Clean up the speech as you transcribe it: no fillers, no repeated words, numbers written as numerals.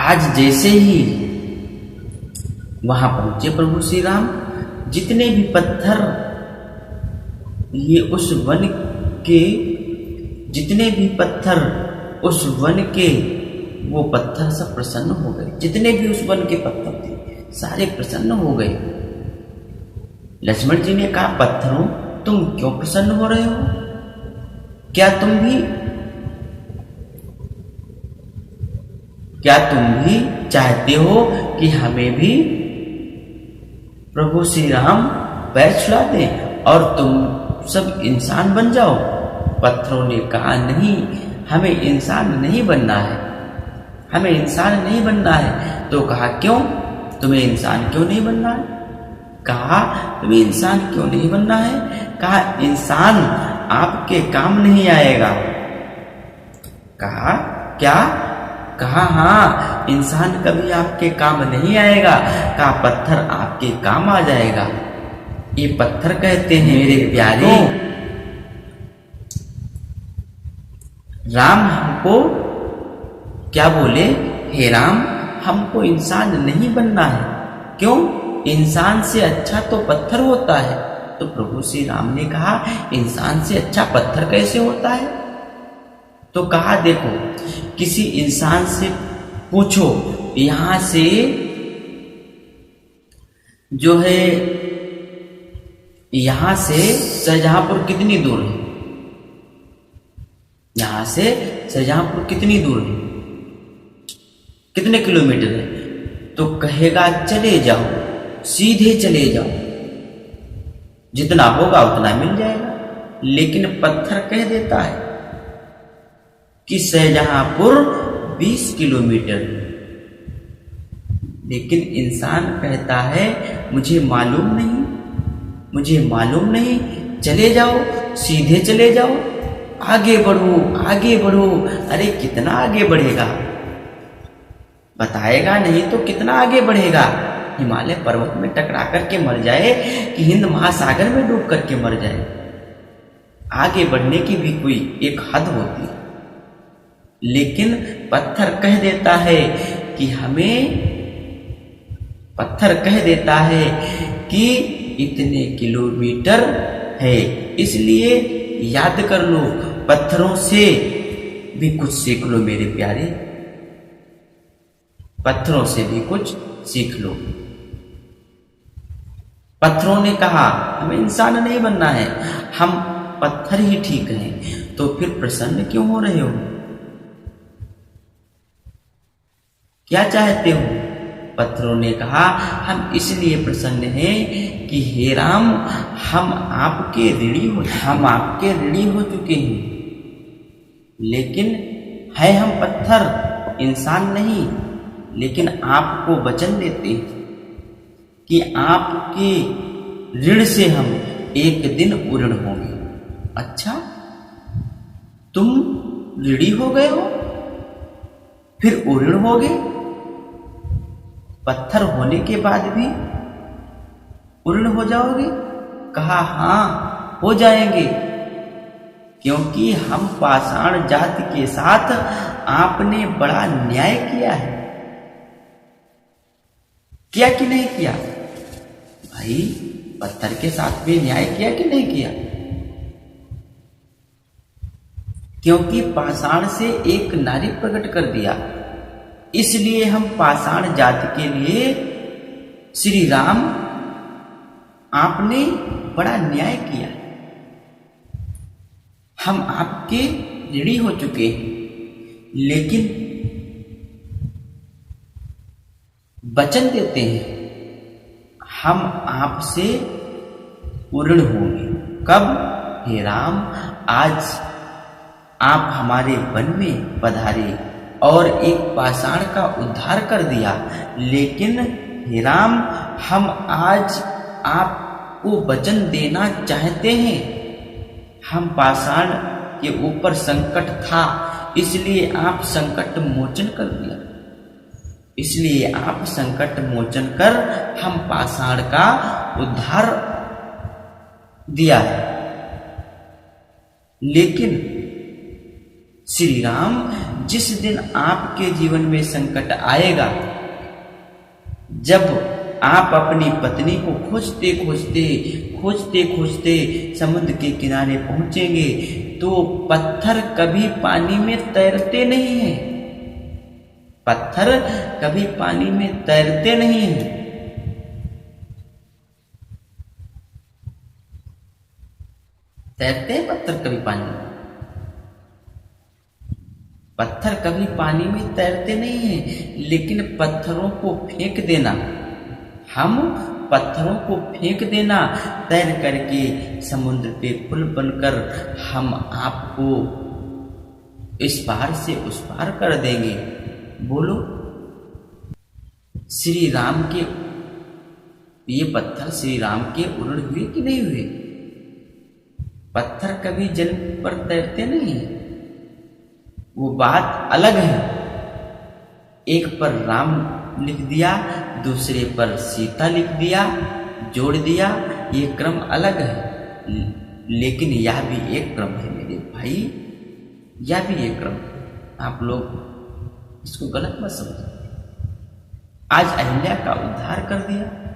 आज जैसे ही वहां पहुंचे प्रभु श्री राम, जितने भी पत्थर ये उस वन के, जितने भी पत्थर उस वन के, वो पत्थर सब प्रसन्न हो गए। जितने भी उस वन के पत्थर थे सारे प्रसन्न हो गए। लक्ष्मण जी ने कहा, पत्थरों तुम क्यों प्रसन्न हो रहे हो? क्या तुम भी चाहते हो कि हमें भी प्रभु श्री राम पैर छुला दें और तुम सब इंसान बन जाओ? पत्थरों ने कहा, नहीं, हमें इंसान नहीं बनना है, हमें इंसान नहीं बनना है। तो कहा, क्यों? तुम्हें इंसान क्यों नहीं बनना है? कहा, तुम्हें इंसान क्यों नहीं बनना है? कहा, इंसान आपके काम नहीं आएगा। कहा, क्या? कहा, हाँ, इंसान कभी आपके काम नहीं आएगा। कहा, पत्थर आपके काम आ जाएगा। ये पत्थर कहते हैं मेरे प्यारे, राम हमको क्या बोले? हे राम, हमको इंसान नहीं बनना है। क्यों? इंसान से अच्छा तो पत्थर होता है। तो प्रभु श्री राम ने कहा, इंसान से अच्छा पत्थर कैसे होता है? तो कहा, देखो, किसी इंसान से पूछो, यहां से जो है, यहां से शाहजहांपुर कितनी दूर है? यहां से शाहजहांपुर कितनी दूर है? कितने किलोमीटर है? तो कहेगा, चले जाओ, सीधे चले जाओ, जितना होगा उतना मिल जाएगा। लेकिन पत्थर कह देता है कि शाहजहांपुर 20 किलोमीटर, लेकिन इंसान कहता है, मुझे मालूम नहीं, चले जाओ, सीधे चले जाओ, आगे बढ़ो। अरे कितना आगे बढ़ेगा? बताएगा नहीं तो कितना आगे बढ़ेगा? हिमालय पर्वत में टकरा करके मर जाए कि हिंद महासागर में डूब करके मर जाए? आगे बढ़ने की भी कोई एक हद होती है। लेकिन पत्थर कह देता है कि इतने किलोमीटर है। इसलिए याद कर लो, पत्थरों से भी कुछ सीख लो मेरे प्यारे, पत्थरों से भी कुछ सीख लो। पत्थरों ने कहा, हमें इंसान नहीं बनना है, हम पत्थर ही ठीक हैं। तो फिर प्रसन्न क्यों हो रहे हो? क्या चाहते हो? पत्थरों ने कहा, हम इसलिए प्रसन्न हैं कि हे राम, हम आपके ऋणी हो चुके हैं। लेकिन है हम पत्थर, इंसान नहीं। लेकिन आपको वचन देते हैं कि आपके ऋण से हम एक दिन उऋण होंगे। अच्छा, तुम ऋणी हो गए हो, फिर उऋण हो गए? पत्थर होने के बाद भी उऋण हो जाओगे? कहा, हाँ, हो जाएंगे, क्योंकि हम पाषाण जाति के साथ आपने बड़ा न्याय किया है। किया कि नहीं किया? भाई, पत्थर के साथ भी न्याय किया कि नहीं किया? क्योंकि पाषाण से एक नारी प्रकट कर दिया, इसलिए हम पाषाण जाति के लिए श्री राम आपने बड़ा न्याय किया। हम आपके ऋणी हो चुके हैं, लेकिन वचन देते हैं हम आपसे उऋण होंगे। कब? हे राम, आज आप हमारे वन में पधारे और एक पाषाण का उद्धार कर दिया। लेकिन हे राम, हम आज आपको वचन देना चाहते हैं। हम पाषाण के ऊपर संकट था, इसलिए आप संकट मोचन कर दिया। इसलिए आप संकट मोचन कर हम पाषाण का उद्धार दिया है। लेकिन श्री राम, जिस दिन आपके जीवन में संकट आएगा, जब आप अपनी पत्नी को खोजते खोजते समुद्र के किनारे पहुंचेंगे, तो पत्थर कभी पानी में तैरते नहीं हैं। पत्थर कभी पानी में तैरते नहीं हैं। तैरते हैं पत्थर कभी पानी में? पत्थर कभी पानी में तैरते नहीं हैं। लेकिन पत्थरों को फेंक देना, हम पत्थरों को फेंक देना, तैर करके समुद्र पे पुल बनकर हम आपको इस पार से उस पार कर देंगे। बोलो, श्री राम के ये पत्थर श्री राम के उड़ हुए कि नहीं हुए? पत्थर कभी जल पर तैरते नहीं हैं। वो बात अलग है। एक पर राम लिख दिया, दूसरे पर सीता लिख दिया, जोड़ दिया, ये क्रम अलग है। लेकिन यह भी एक क्रम है मेरे भाई, यह भी एक क्रम। आप लोग इसको गलत मत समझो। आज अहिल्या का उद्धार कर दिया,